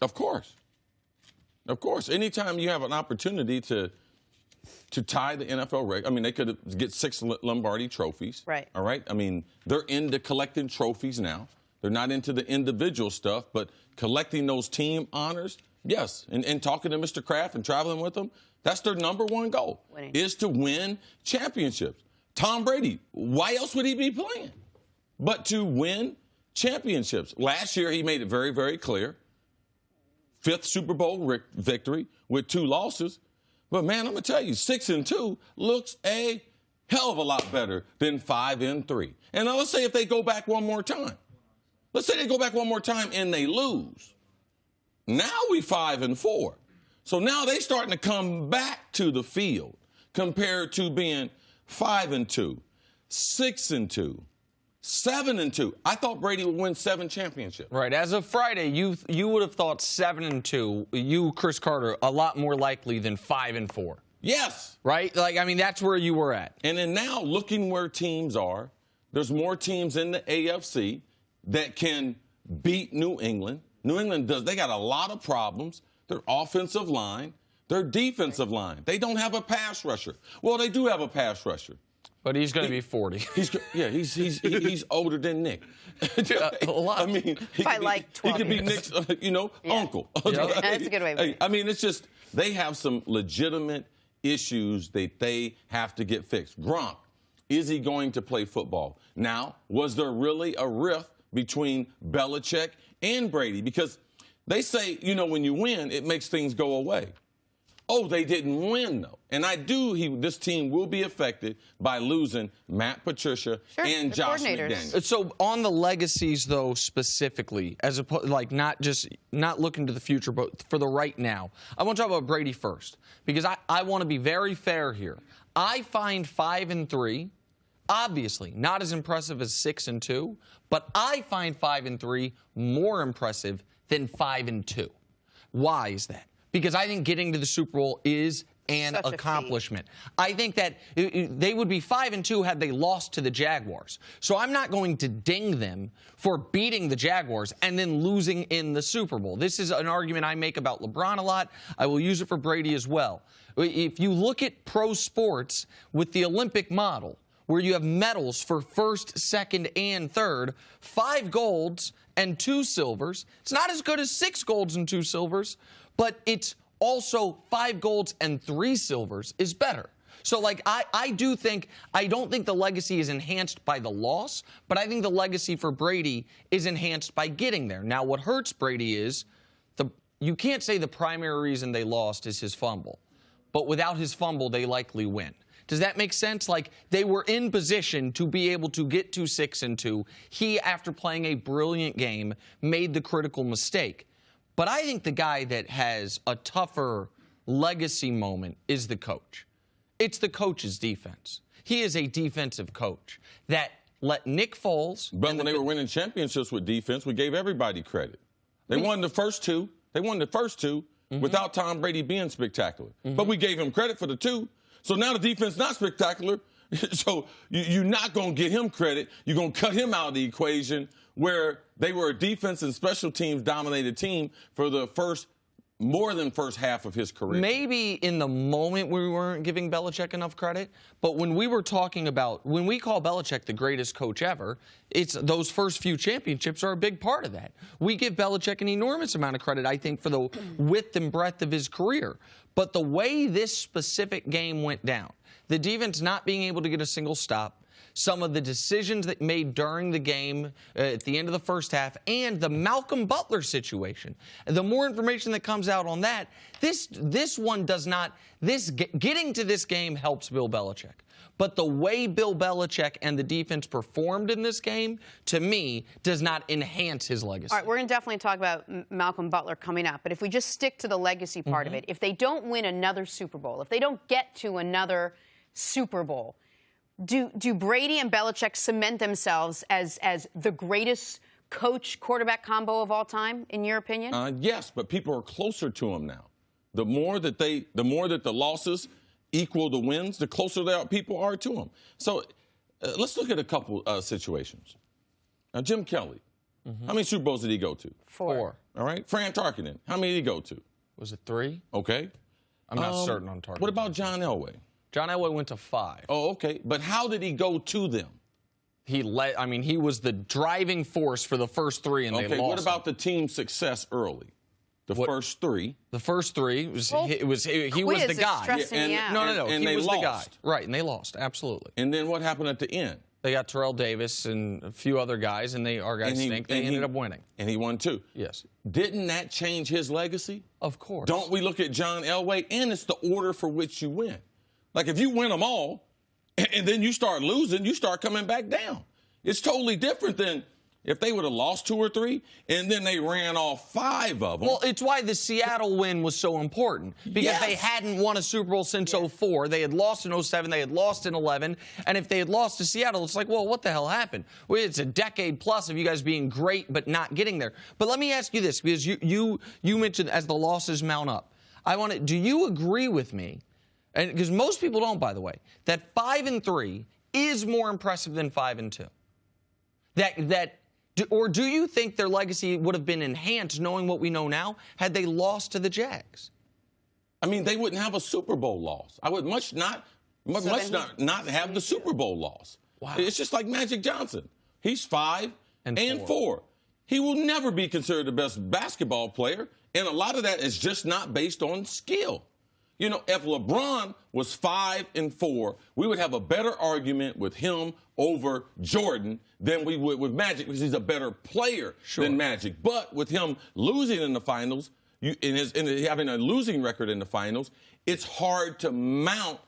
Of course. Of course. Anytime you have an opportunity to tie the NFL record, I mean, they could get 6 Lombardi trophies. Right. All right? I mean, they're into collecting trophies now. They're not into the individual stuff, but collecting those team honors, yes. And talking to Mr. Kraft and traveling with them, that's their #1 goal, is to win championships. Tom Brady, why else would he be playing but to win championships? Last year, he made it very, very clear. 5th Super Bowl victory with 2 losses. But, man, I'm going to tell you, 6-2 looks a hell of a lot better than 5-3. And now let's say if they go back one more time. Let's say they go back one more time and they lose. Now we 5-4. So now they starting to come back to the field compared to being 5-2, 6-2. 7-2. I thought Brady would win 7 championships. Right. As of Friday, you would have thought 7-2. You, Cris Carter, a lot more likely than 5-4. Yes. Right. Like, I mean, that's where you were at. And then now, looking where teams are, there's more teams in the AFC that can beat New England. New England they got a lot of problems. Their offensive line, their defensive line. They don't have a pass rusher. Well, they do have a pass rusher. But he's going to be 40. He's older than Nick. A lot. I mean, by like 12 he could be Nick's, uncle. Yeah, that's a good way of putting it. I mean, it's just they have some legitimate issues that they have to get fixed. Gronk, is he going to play football? Now, was there really a rift between Belichick and Brady? Because they say, when you win, it makes things go away. Oh, they didn't win, though. And this team will be affected by losing Matt Patricia and Josh McDaniels. So on the legacies, though, specifically, as opposed, like not looking to the future, but for the right now, I want to talk about Brady first, because I want to be very fair here. I find 5-3, obviously, not as impressive as 6-2, but I find 5-3 more impressive than 5-2. Why is that? Because I think getting to the Super Bowl is an accomplishment. I think that they would be 5-2 had they lost to the Jaguars. So I'm not going to ding them for beating the Jaguars and then losing in the Super Bowl. This is an argument I make about LeBron a lot. I will use it for Brady as well. If you look at pro sports with the Olympic model, where you have medals for 1st, 2nd, and 3rd, 5 golds and 2 silvers. It's not as good as 6 golds and 2 silvers, but it's also 5 golds and 3 silvers is better. So, like, I don't think the legacy is enhanced by the loss, but I think the legacy for Brady is enhanced by getting there. Now, what hurts Brady is you can't say the primary reason they lost is his fumble, but without his fumble, they likely win. Does that make sense? Like, they were in position to be able to get to 6-2. He, after playing a brilliant game, made the critical mistake. But I think the guy that has a tougher legacy moment is the coach. It's the coach's defense. He is a defensive coach that let Nick Foles... But when they were winning championships with defense, we gave everybody credit. They won the first 2. They won the first 2 without Tom Brady being spectacular. But we gave him credit for the 2. So now the defense not spectacular. So you're not going to get him credit. You're going to cut him out of the equation, where they were a defense and special teams dominated team for the more than first half of his career. Maybe in the moment we weren't giving Belichick enough credit, but when we were talking about, when we call Belichick the greatest coach ever, it's those first few championships are a big part of that. We give Belichick an enormous amount of credit, I think, for the width and breadth of his career. But the way this specific game went down, the defense not being able to get a single stop, some of the decisions that made during the game at the end of the first half, and the Malcolm Butler situation. The more information that comes out on that, this one does not, getting to this game helps Bill Belichick. But the way Bill Belichick and the defense performed in this game, to me, does not enhance his legacy. All right, we're going to definitely talk about Malcolm Butler coming up. But if we just stick to the legacy part of it, if they don't win another Super Bowl, if they don't get to another Super Bowl, do Brady and Belichick cement themselves as the greatest coach-quarterback combo of all time, in your opinion? Yes, but people are closer to him now. The more that the losses equal the wins, the closer people are to him. So let's look at a couple situations. Now, Jim Kelly, How many Super Bowls did he go to? 4. All right. Fran Tarkenton, how many did he go to? Was it 3? Okay. I'm not certain on Tarkenton. What about John Elway? John Elway went to 5. Oh, okay. But how did he go to them? He was the driving force for the first 3, and they lost. Okay, what about the team's success early? The first 3. The first 3 was he was the guy. He was the guy. Right, and they lost. Absolutely. And then what happened at the end? They got Terrell Davis and a few other guys, and our guys stink. They ended up winning. And he won too. Yes. Didn't that change his legacy? Of course. Don't we look at John Elway? And it's the order for which you win. Like if you win them all, and then you start losing, you start coming back down. It's totally different than if they would have lost 2 or 3, and then they ran off 5 of them. Well, it's why the Seattle win was so important, because they hadn't won a Super Bowl since 04. They had lost in 07. They had lost in 11. And if they had lost to Seattle, it's like, well, what the hell happened? Well, it's a decade plus of you guys being great but not getting there. But let me ask you this, because you mentioned as the losses mount up. Do you agree with me, and because most people don't, by the way, that 5-3 is more impressive than 5-2? Or do you think their legacy would have been enhanced, knowing what we know now, had they lost to the Jags? I mean, they wouldn't have a Super Bowl loss. I would much not have the Super Bowl loss. Wow. It's just like Magic Johnson. He's 5 and 4. He will never be considered the best basketball player, and a lot of that is just not based on skill. You know, if LeBron was 5 and 4, we would have a better argument with him over Jordan than we would with Magic, because he's a better player than Magic. But with him losing in the finals, having a losing record in the finals, it's hard to mount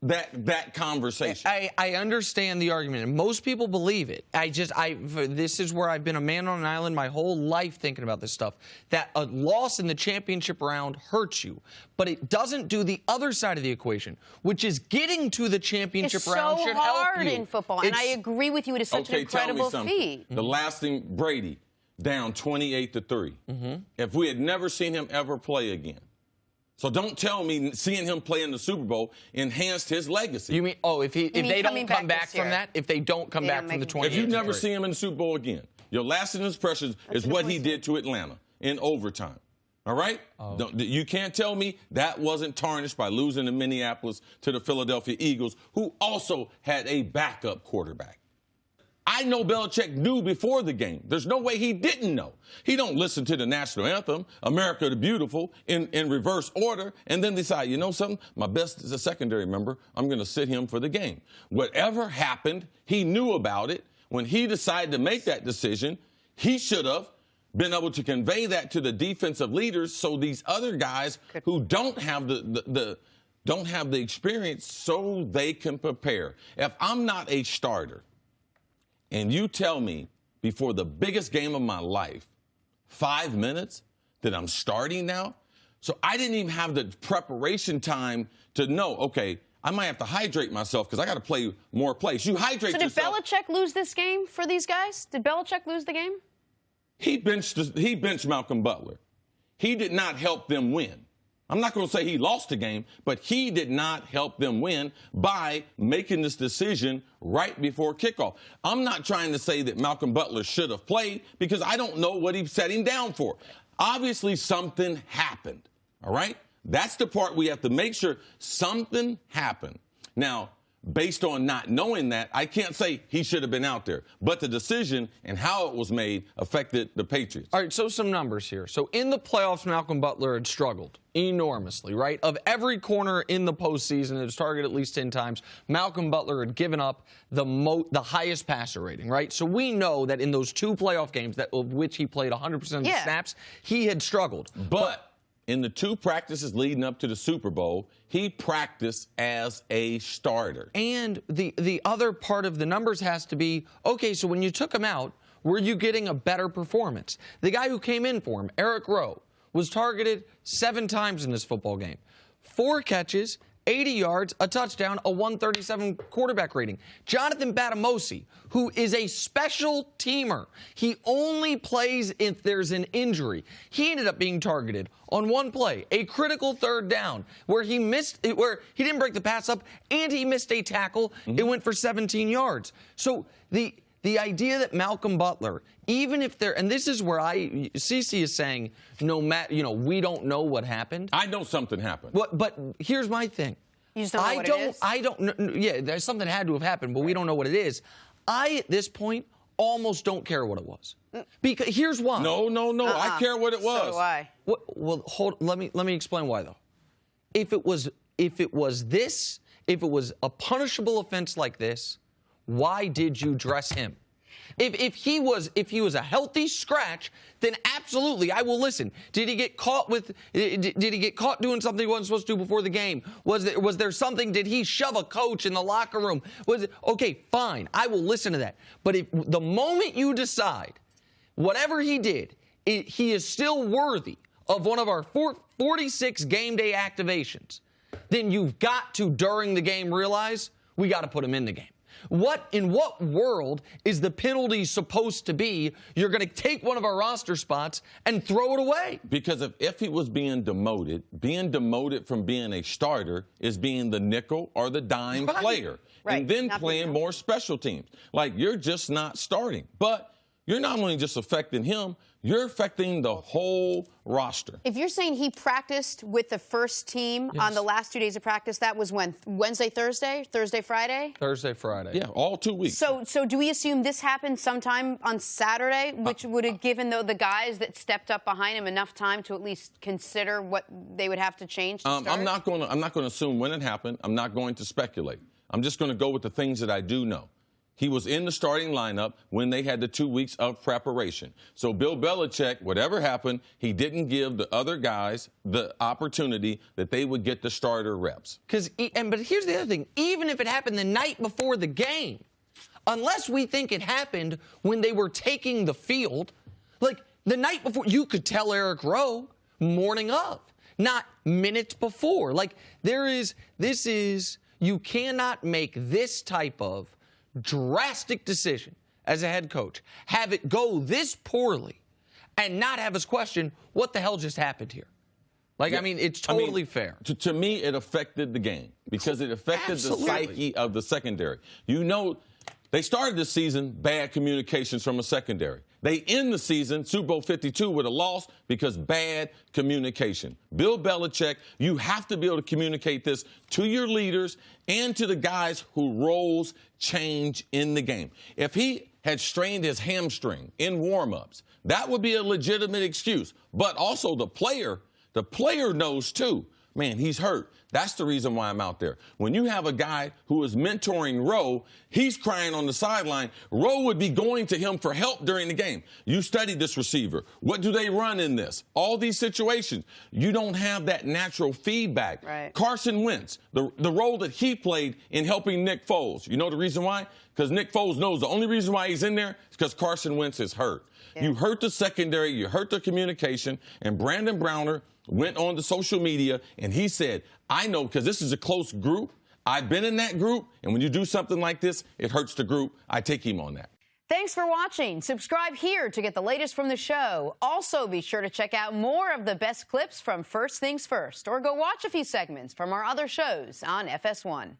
that conversation. I understand the argument, and most people believe it. This is where I've been a man on an island my whole life thinking about this stuff, that a loss in the championship round hurts you, but it doesn't do the other side of the equation, which is getting to the championship round should help you. It's so hard in football, and I agree with you. It is such an incredible feat. The last thing, Brady, down 28-3. If we had never seen him ever play again. So don't tell me seeing him play in the Super Bowl enhanced his legacy. You mean, if they don't come back from that? If they don't come back from the 28? If you never see him in the Super Bowl again, your lasting impression is what he did to Atlanta in overtime. All right? You can't tell me that wasn't tarnished by losing to Minneapolis to the Philadelphia Eagles, who also had a backup quarterback. I know Belichick knew before the game. There's no way he didn't know. He don't listen to the national anthem, America the Beautiful, in reverse order, and then decide, you know something? My best is a secondary member. I'm going to sit him for the game. Whatever happened, he knew about it. When he decided to make that decision, he should have been able to convey that to the defensive leaders so these other guys who don't have the experience, so they can prepare. If I'm not a starter, and you tell me before the biggest game of my life, 5 minutes, that I'm starting now? So I didn't even have the preparation time to know, okay, I might have to hydrate myself because I got to play more plays. You hydrate yourself. So did Belichick lose this game for these guys? Did Belichick lose the game? He benched Malcolm Butler. He did not help them win. I'm not going to say he lost the game, but he did not help them win by making this decision right before kickoff. I'm not trying to say that Malcolm Butler should have played because I don't know what he set him down for. Obviously, something happened, all right? That's the part we have to make sure something happened. Now, based on not knowing that, I can't say he should have been out there. But the decision and how it was made affected the Patriots. All right, so some numbers here. So in the playoffs, Malcolm Butler had struggled enormously, right? Of every corner in the postseason, it was targeted at least 10 times, Malcolm Butler had given up the highest passer rating, right? So we know that in those 2 playoff games, of which he played 100% of the snaps, he had struggled. But in the 2 practices leading up to the Super Bowl, he practiced as a starter. And the other part of the numbers has to be, okay, so when you took him out, were you getting a better performance? The guy who came in for him, Eric Rowe, was targeted 7 times in this football game. 4 catches, 80 yards, a touchdown, a 137 quarterback rating. Jonathan Batamosi, who is a special teamer, he only plays if there's an injury. He ended up being targeted on 1 play, a critical 3rd down, where he didn't break the pass up and he missed a tackle. It went for 17 yards. So the the idea that Malcolm Butler, even if they're, and this is where CC is saying, no matter, we don't know what happened. I know something happened. But here's my thing. You just don't know what it is? I don't know. Yeah, there's something had to have happened, but we don't know what it is. At this point, almost don't care what it was. Because here's why. No. I care what it was. So do I. Well, let me explain why though. If it was a punishable offense like this, why did you dress him? If he was a healthy scratch, then absolutely I will listen. Did he get caught doing something he wasn't supposed to do before the game? Was there something? Did he shove a coach in the locker room? Okay, fine. I will listen to that. But if the moment you decide whatever he did, he is still worthy of one of our 46 game day activations, then you've got to, during the game, realize we got to put him in the game. In what world is the penalty supposed to be? You're going to take one of our roster spots and throw it away. Because if he was being demoted from being a starter is being the nickel or the dime player. Right. And then Not playing more special teams. Like, you're just not starting. But you're not only just affecting him, you're affecting the whole roster. If you're saying he practiced with the first team on the last 2 days of practice, that was when? Wednesday, Thursday? Thursday, Friday? Thursday, Friday. Yeah, all 2 weeks. So do we assume this happened sometime on Saturday, which would have given the guys that stepped up behind him enough time to at least consider what they would have to change to start? I'm not going to assume when it happened. I'm not going to speculate. I'm just going to go with the things that I do know. He was in the starting lineup when they had the 2 weeks of preparation. So Bill Belichick, whatever happened, he didn't give the other guys the opportunity that they would get the starter reps. But here's the other thing. Even if it happened the night before the game, unless we think it happened when they were taking the field, like the night before, you could tell Eric Rowe morning of, not minutes before. Like you cannot make this type of drastic decision as a head coach, have it go this poorly, and not have us question what the hell just happened here. Like, I mean, it's totally fair. To me, it affected the game because it affected the psyche of the secondary. They started the season bad communications from a secondary. They end the season, Super Bowl 52, with a loss because bad communication. Bill Belichick, you have to be able to communicate this to your leaders and to the guys whose roles change in the game. If he had strained his hamstring in warm-ups, that would be a legitimate excuse. But also the player knows too. Man, he's hurt. That's the reason why I'm out there. When you have a guy who is mentoring Rowe, he's crying on the sideline. Rowe would be going to him for help during the game. You studied this receiver. What do they run in this? All these situations. You don't have that natural feedback. Right. Carson Wentz, the role that he played in helping Nick Foles. You know the reason why? Because Nick Foles knows the only reason why he's in there is because Carson Wentz is hurt. Yeah. You hurt the secondary, you hurt the communication, and Brandon Browner went on to social media, and he said, I know because this is a close group. I've been in that group, and when you do something like this, it hurts the group. I take him on that. Thanks for watching. Subscribe here to get the latest from the show. Also, be sure to check out more of the best clips from First Things First, or go watch a few segments from our other shows on FS1.